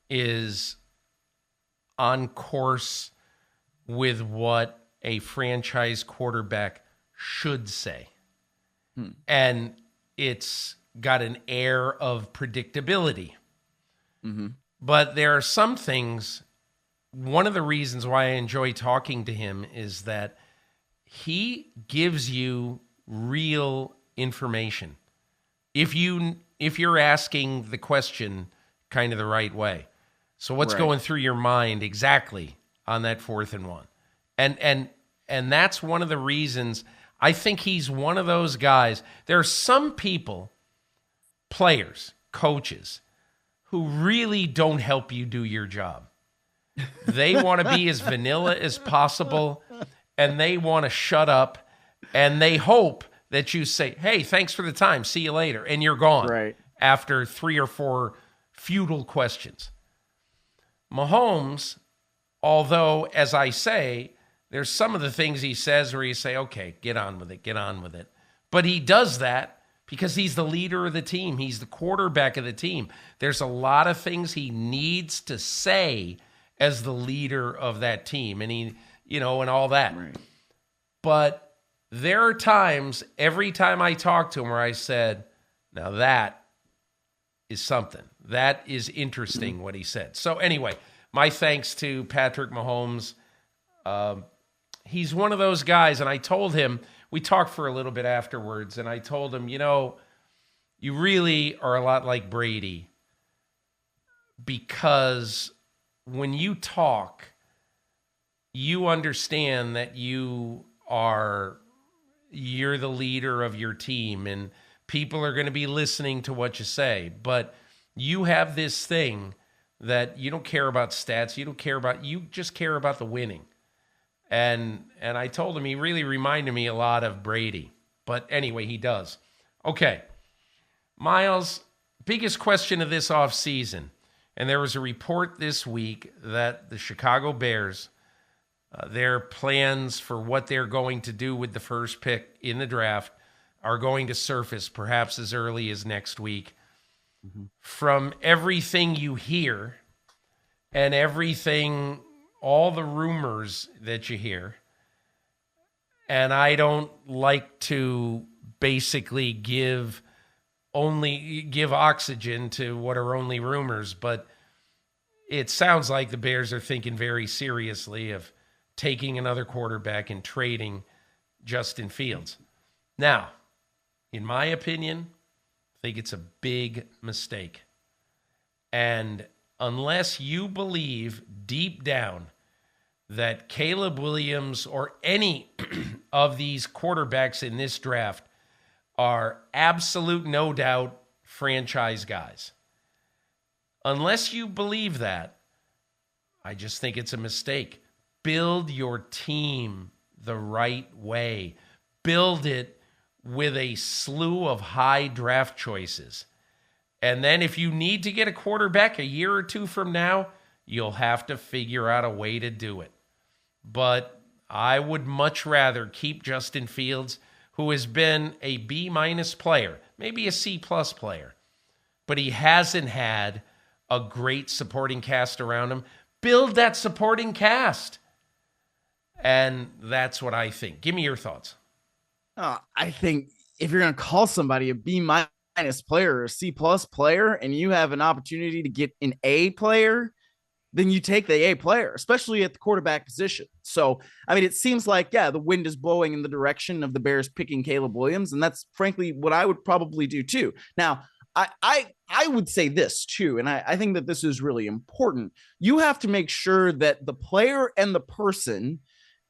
is on course with what a franchise quarterback should say. And it's got an air of predictability. Mm-hmm. But there are some things, one of the reasons why I enjoy talking to him is that he gives you real information. If you're asking the question kind of the right way. So what's going through your mind exactly on that 4th and 1? And that's one of the reasons I think he's one of those guys. There are some people, players, coaches, who really don't help you do your job. They want to be as vanilla as possible, and they want to shut up, and they hope that you say, hey, thanks for the time, see you later, and you're gone after 3 or 4 futile questions. Mahomes, although, as I say, there's some of the things he says where you say, okay, get on with it. But he does that because he's the leader of the team. He's the quarterback of the team. There's a lot of things he needs to say as the leader of that team, and he, and all that. Right. But there are times, every time I talk to him, where I said, now that is something. That is interesting, what he said. So anyway, my thanks to Patrick Mahomes. He's one of those guys, and I told him, we talked for a little bit afterwards, and I told him, you really are a lot like Brady, because when you talk, you understand that you're the leader of your team, and people are going to be listening to what you say. But you have this thing that you don't care about stats. You just care about the winning. And I told him he really reminded me a lot of Brady. But anyway, he does. Okay. Myles, biggest question of this offseason. And there was a report this week that the Chicago Bears, their plans for what they're going to do with the first pick in the draft are going to surface perhaps as early as next week. Mm-hmm. From everything you hear and everything, all the rumors that you hear, and I don't like to basically give oxygen to what are only rumors, but it sounds like the Bears are thinking very seriously of taking another quarterback and trading Justin Fields. Now, in my opinion, I think it's a big mistake. And unless you believe deep down that Caleb Williams or any of these quarterbacks in this draft are absolute, no doubt, franchise guys. Unless you believe that, I just think it's a mistake. Build your team the right way. Build it with a slew of high draft choices. And then if you need to get a quarterback a year or two from now, you'll have to figure out a way to do it. But I would much rather keep Justin Fields, who has been a B- player, maybe a C+ player, but he hasn't had a great supporting cast around him. Build that supporting cast. And that's what I think. Give me your thoughts. I think if you're going to call somebody a B- player or a C+ player, and you have an opportunity to get an A player, then you take the A player, especially at the quarterback position. So, I mean, it seems like, the wind is blowing in the direction of the Bears picking Caleb Williams. And that's frankly what I would probably do too. Now, I would say this too, and I think that this is really important. You have to make sure that the player and the person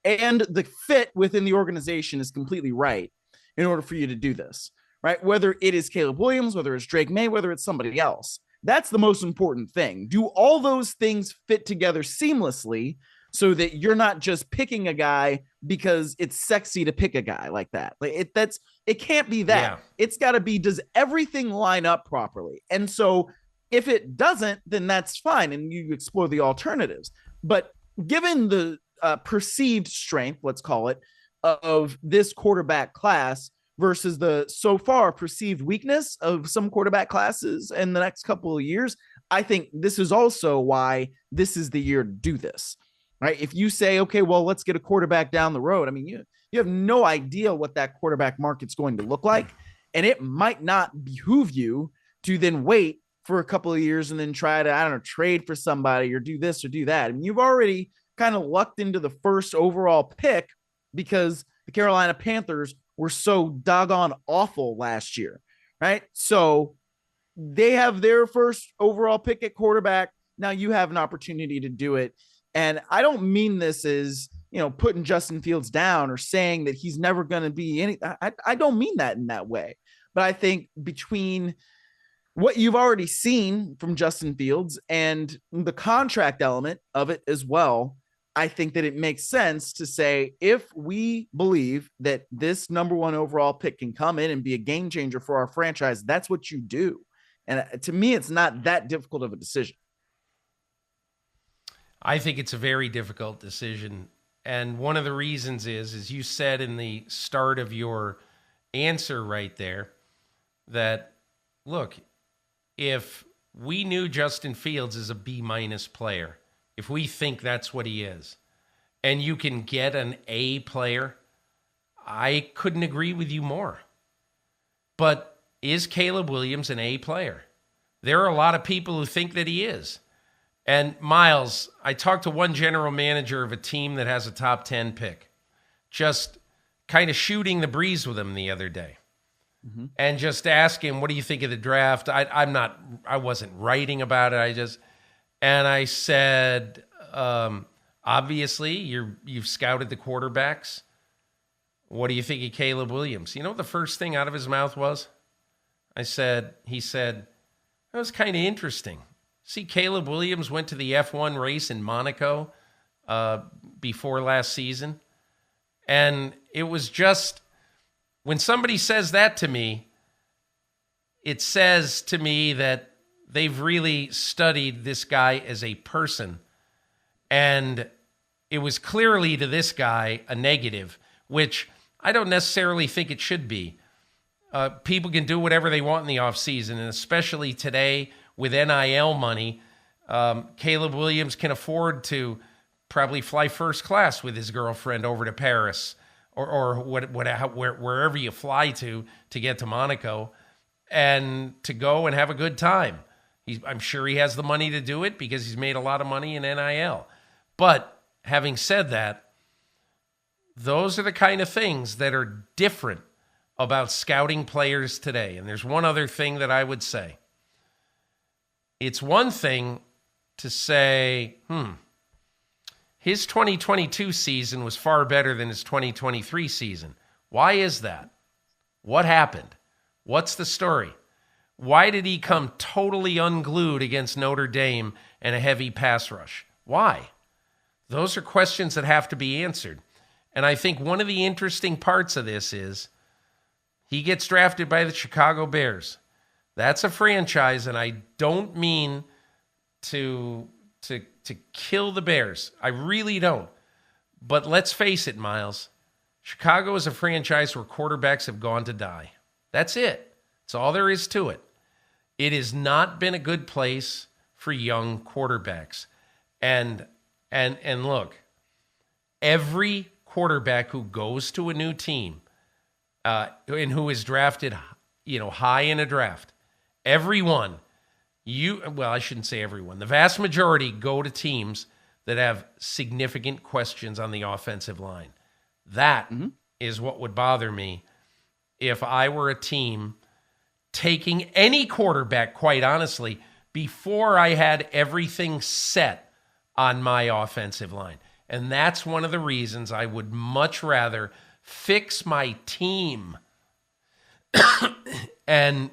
and the fit within the organization is completely right in order for you to do this, right? Whether it is Caleb Williams, whether it's Drake May, whether it's somebody else, that's the most important thing. Do all those things fit together seamlessly so that you're not just picking a guy because it's sexy to pick a guy like that? Like it can't be that. Yeah. It's got to be, does everything line up properly? And so if it doesn't, then that's fine, and you explore the alternatives. But given the perceived strength, let's call it, of this quarterback class versus the so far perceived weakness of some quarterback classes in the next couple of years, I think this is also why this is the year to do this, right? If you say, okay, well, let's get a quarterback down the road. I mean, you have no idea what that quarterback market's going to look like, and it might not behoove you to then wait for a couple of years and then try to, trade for somebody or do this or do that. I mean, you've already kind of lucked into the first overall pick because the Carolina Panthers were so doggone awful last year, right? So they have their first overall pick at quarterback. Now you have an opportunity to do it. And I don't mean this as, putting Justin Fields down or saying that he's never going to be any, I don't mean that in that way. But I think between what you've already seen from Justin Fields and the contract element of it as well, I think that it makes sense to say, if we believe that this number one overall pick can come in and be a game changer for our franchise, that's what you do. And to me, it's not that difficult of a decision. I think it's a very difficult decision. And one of the reasons is, as you said in the start of your answer right there, that, look, if we knew Justin Fields is a B- player, if we think that's what he is, and you can get an A player, I couldn't agree with you more. But is Caleb Williams an A player? There are a lot of people who think that he is. And Myles, I talked to one general manager of a team that has a top 10 pick, just kind of shooting the breeze with him the other day. Mm-hmm. And just asking, what do you think of the draft? I wasn't writing about it. And I said, obviously you've scouted the quarterbacks. What do you think of Caleb Williams? You know what the first thing out of his mouth was? He said, that was kind of interesting. See, Caleb Williams went to the F1 race in Monaco before last season. And it was just, when somebody says that to me, it says to me that they've really studied this guy as a person. And it was clearly to this guy a negative, which I don't necessarily think it should be. People can do whatever they want in the offseason, and especially today with NIL money, Caleb Williams can afford to probably fly first class with his girlfriend over to Paris or wherever you fly to get to Monaco and to go and have a good time. I'm sure he has the money to do it because he's made a lot of money in NIL. But having said that, those are the kind of things that are different about scouting players today. And there's one other thing that I would say. It's one thing to say, his 2022 season was far better than his 2023 season. Why is that? What happened? What's the story? Why did he come totally unglued against Notre Dame and a heavy pass rush? Why? Those are questions that have to be answered. And I think one of the interesting parts of this is he gets drafted by the Chicago Bears. That's a franchise, and I don't mean to kill the Bears. I really don't. But let's face it, Miles. Chicago is a franchise where quarterbacks have gone to die. That's it. That's all there is to it. It has not been a good place for young quarterbacks. And look, every quarterback who goes to a new team and who is drafted, high in a draft, everyone, I shouldn't say everyone, the vast majority go to teams that have significant questions on the offensive line. That is what would bother me if I were a team taking any quarterback, quite honestly, before I had everything set on my offensive line. And that's one of the reasons I would much rather fix my team and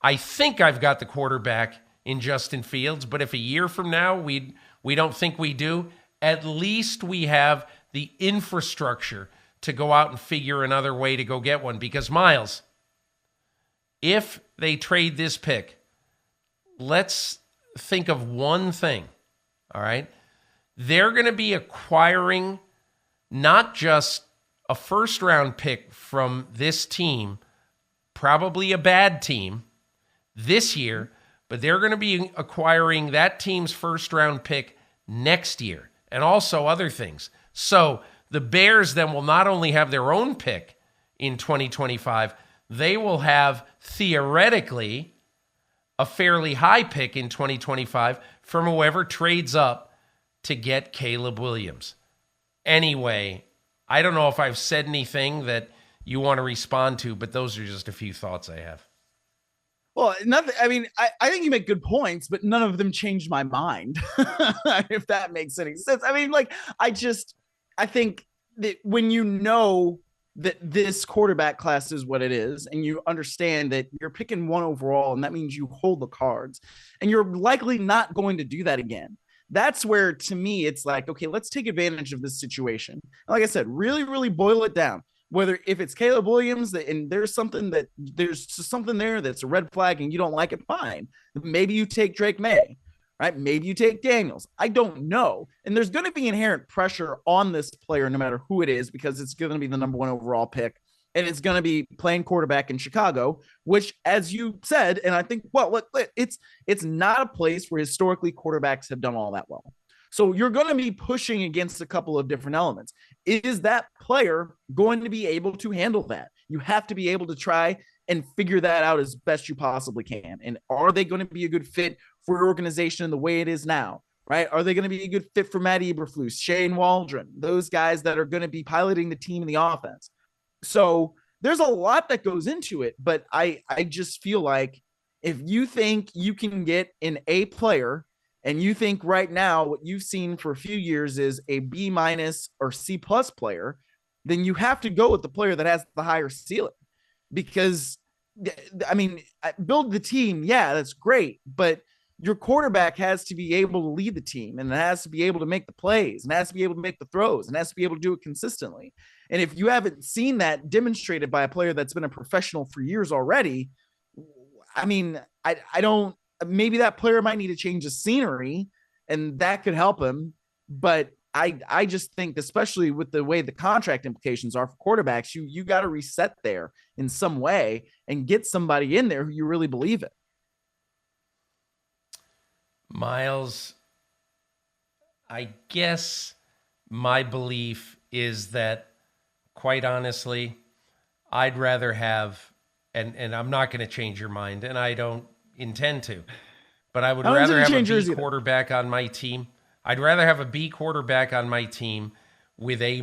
I think I've got the quarterback in Justin Fields, but if a year from now we don't think we do, at least we have the infrastructure to go out and figure another way to go get one. Because, Miles, if they trade this pick, let's think of one thing, all right? They're going to be acquiring not just a first-round pick from this team, probably a bad team, this year, but they're going to be acquiring that team's first-round pick next year and also other things. So the Bears then will not only have their own pick in 2025, they will have theoretically a fairly high pick in 2025 from whoever trades up to get Caleb Williams. Anyway, I don't know if I've said anything that you want to respond to, but those are just a few thoughts I have. Well, nothing. I mean, I think you make good points, but none of them changed my mind, if that makes any sense. I mean, I think that when you know that this quarterback class is what it is, and you understand that you're picking one overall, and that means you hold the cards, and you're likely not going to do that again. That's where, to me, it's like, okay, let's take advantage of this situation. Like I said, really, really boil it down. Whether if it's Caleb Williams and there's something there that's a red flag and you don't like it, fine. Maybe you take Drake May, right? Maybe you take Daniels. I don't know. And there's going to be inherent pressure on this player no matter who it is, because it's going to be the number one overall pick. And it's going to be playing quarterback in Chicago, which, as you said, and I think, well, look, it's not a place where historically quarterbacks have done all that well. So you're going to be pushing against a couple of different elements. Is that player going to be able to handle that? You have to be able to try and figure that out as best you possibly can. And are they going to be a good fit for your organization in the way it is now, right? Are they going to be a good fit for Matt Eberflus, Shane Waldron, those guys that are going to be piloting the team in the offense? So there's a lot that goes into it, but I just feel like if you think you can get an A player, and you think right now what you've seen for a few years is a B- or C+ player, then you have to go with the player that has the higher ceiling, because I mean, build the team. Yeah, that's great. But your quarterback has to be able to lead the team, and it has to be able to make the plays, and it has to be able to make the throws, and it has to be able to do it consistently. And if you haven't seen that demonstrated by a player that's been a professional for years already, I mean, I don't, maybe that player might need to change the scenery and that could help him. But I just think, especially with the way the contract implications are for quarterbacks, you got to reset there in some way and get somebody in there who you really believe in. Myles, I guess my belief is that, quite honestly, I'd rather have, and I'm not going to change your mind, and I don't intend to, but I would rather have a B quarterback on my team. I'd rather have a B quarterback on my team with A-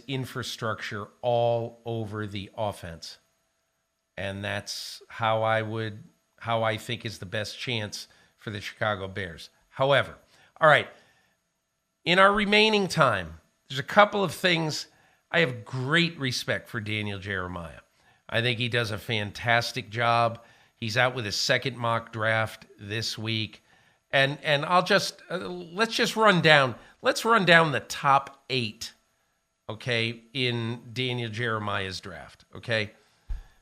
infrastructure all over the offense. And that's how I think is the best chance for the Chicago Bears. However, all right, in our remaining time, there's a couple of things. I have great respect for Daniel Jeremiah. I think he does a fantastic job. He's out with his second mock draft this week. And I'll just, let's run down the top 8, okay, in Daniel Jeremiah's draft, okay?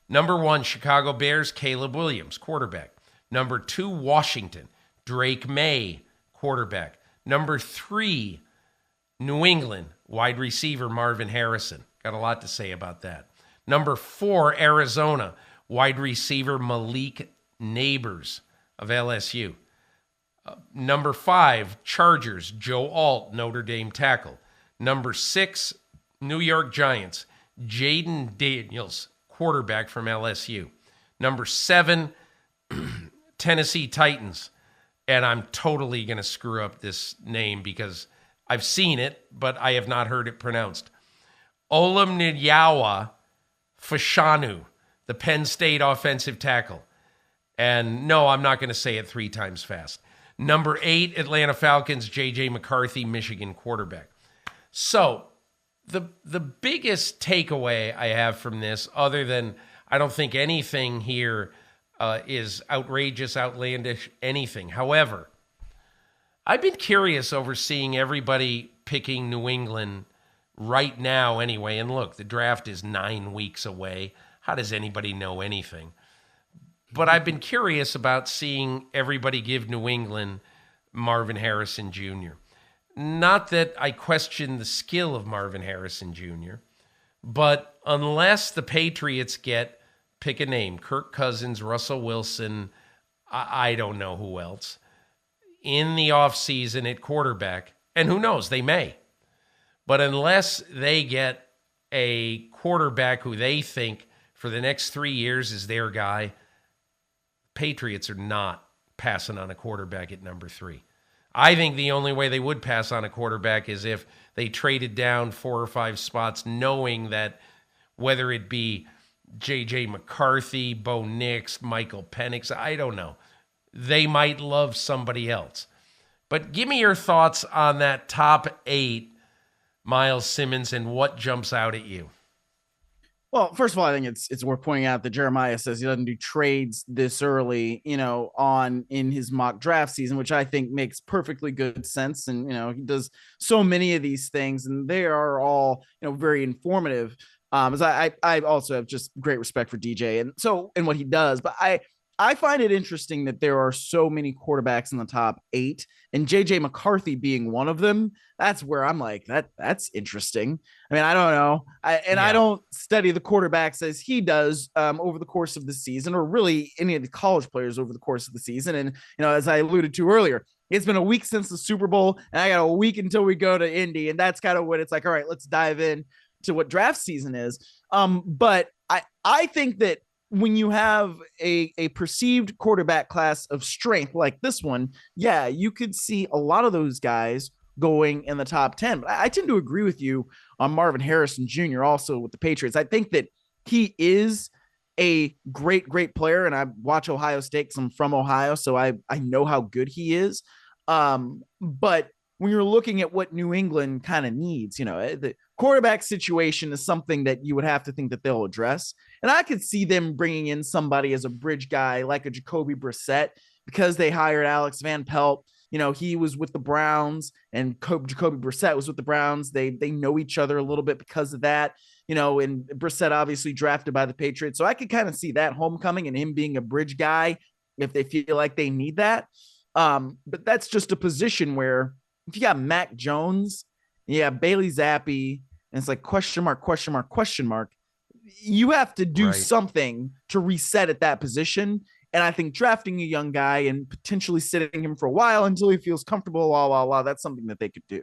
Number 1, Chicago Bears, Caleb Williams, quarterback. Number 2, Washington, Drake May, quarterback. Number 3, New England, wide receiver Marvin Harrison. Got a lot to say about that. Number 4, Arizona, wide receiver Malik Neighbors of LSU. Number 5, Chargers, Joe Alt, Notre Dame tackle. Number 6, New York Giants, Jaden Daniels, quarterback from LSU. Number 7, Tennessee Titans. And I'm totally going to screw up this name because I've seen it, but I have not heard it pronounced. Olumide Fashanu, the Penn State offensive tackle. And no, I'm not going to say it 3 times fast. Number 8, Atlanta Falcons, J.J. McCarthy, Michigan quarterback. So the biggest takeaway I have from this, other than I don't think anything here is outrageous, outlandish, anything. However, I've been curious over seeing everybody picking New England right now anyway. And look, the draft is 9 weeks away. How does anybody know anything? But I've been curious about seeing everybody give New England Marvin Harrison Jr. Not that I question the skill of Marvin Harrison Jr., but unless the Patriots pick a name, Kirk Cousins, Russell Wilson, I don't know who else, in the offseason at quarterback, and who knows, they may. But unless they get a quarterback who they think for the next 3 years is their guy, Patriots are not passing on a quarterback at number 3. I think the only way they would pass on a quarterback is if they traded down 4 or 5 spots, knowing that whether it be J.J. McCarthy, Bo Nix, Michael Penix, I don't know. They might love somebody else. But give me your thoughts on that top 8, Myles Simmons, and what jumps out at you. Well, first of all, I think it's worth pointing out that Jeremiah says he doesn't do trades this early, in his mock draft season, which I think makes perfectly good sense. And, he does so many of these things, and they are all, very informative. As I also have just great respect for DJ and what he does. But I find it interesting that there are so many quarterbacks in the top 8, and JJ McCarthy being one of them. That's where I'm like, that's interesting. I mean, I don't know. I don't study the quarterbacks as he does over the course of the season, or really any of the college players over the course of the season. And, as I alluded to earlier, it's been a week since the Super Bowl, and I got a week until we go to Indy. And that's kind of what it's like. All right, let's dive in to what draft season is. But I think that when you have a perceived quarterback class of strength like this one, yeah, you could see a lot of those guys going in the top 10. But I tend to agree with you on Marvin Harrison Jr. also with the Patriots. I think that he is a great player, and I watch Ohio State because I'm from Ohio, so I know how good he is. But when you're looking at what New England kind of needs, quarterback situation is something that you would have to think that they'll address. And I could see them bringing in somebody as a bridge guy like a Jacoby Brissett because they hired Alex Van Pelt. He was with the Browns and Jacoby Brissett was with the Browns. They know each other a little bit because of that, and Brissett obviously drafted by the Patriots. So I could kind of see that homecoming and him being a bridge guy if they feel like they need that. But that's just a position where if you got Mac Jones, Bailey Zappi, and it's like question mark, you have to do something to reset at that position. And I think drafting a young guy and potentially sitting him for a while until he feels comfortable, that's something that they could do.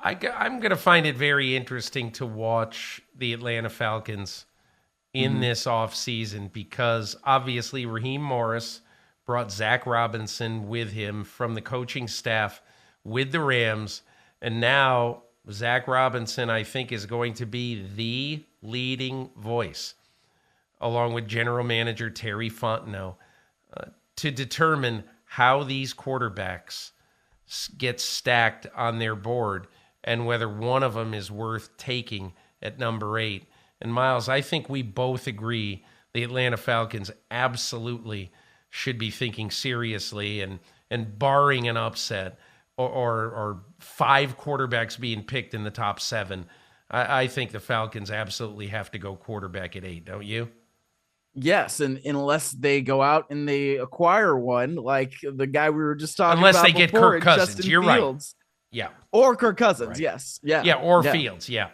I'm going to find it very interesting to watch the Atlanta Falcons in this offseason because obviously Raheem Morris brought Zach Robinson with him from the coaching staff with the Rams. And now Zach Robinson, I think, is going to be the leading voice, along with general manager Terry Fontenot, to determine how these quarterbacks get stacked on their board and whether one of them is worth taking at number 8. And Myles, I think we both agree the Atlanta Falcons absolutely should be thinking seriously and barring an upset or 5 quarterbacks being picked in the top 7, I think the Falcons absolutely have to go quarterback at 8, don't you? Yes, and unless they go out and they acquire one, like the guy we were just talking about. Unless they get Kirk Cousins, Justin you're Fields. Right. Yeah. Or Kirk Cousins, right. Yes. Yeah. Yeah, or Fields, yeah.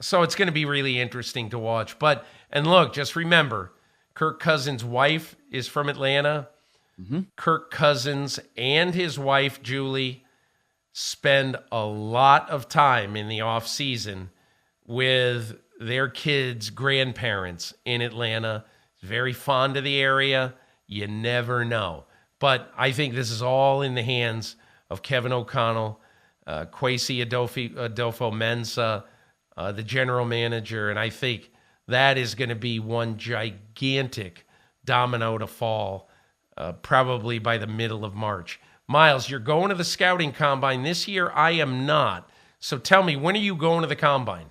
So it's going to be really interesting to watch. And look, just remember, Kirk Cousins' wife is from Atlanta. Mm-hmm. Kirk Cousins and his wife, Julie, spend a lot of time in the off season with their kids' grandparents in Atlanta. Very fond of the area. You never know. But I think this is all in the hands of Kevin O'Connell, Kwesi Adolfo-Mensah, the general manager, and I think that is going to be one gigantic domino to fall probably by the middle of March. Myles, you're going to the scouting combine this year. I am not. So tell me, when are you going to the combine?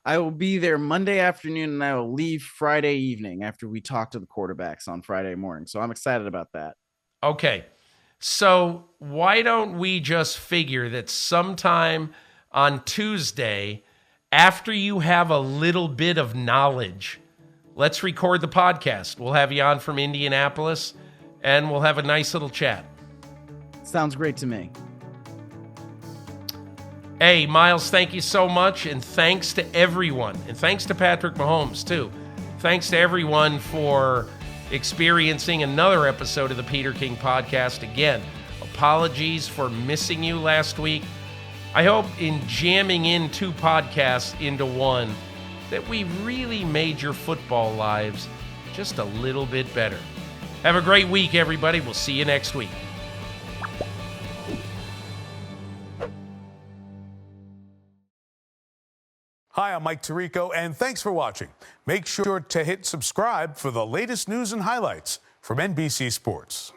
I will be there Monday afternoon, and I will leave Friday evening after we talk to the quarterbacks on Friday morning. So I'm excited about that. Okay. So why don't we just figure that sometime on Tuesday, after you have a little bit of knowledge, let's record the podcast. We'll have you on from Indianapolis, and we'll have a nice little chat. Sounds great to me. Hey, Myles, thank you so much, and thanks to everyone, and thanks to Patrick Mahomes, too. Thanks to everyone for experiencing another episode of the Peter King Podcast. Again, apologies for missing you last week. I hope in jamming in 2 podcasts into one that we really made your football lives just a little bit better. Have a great week, everybody. We'll see you next week. Hi, I'm Mike Tirico, and thanks for watching. Make sure to hit subscribe for the latest news and highlights from NBC Sports.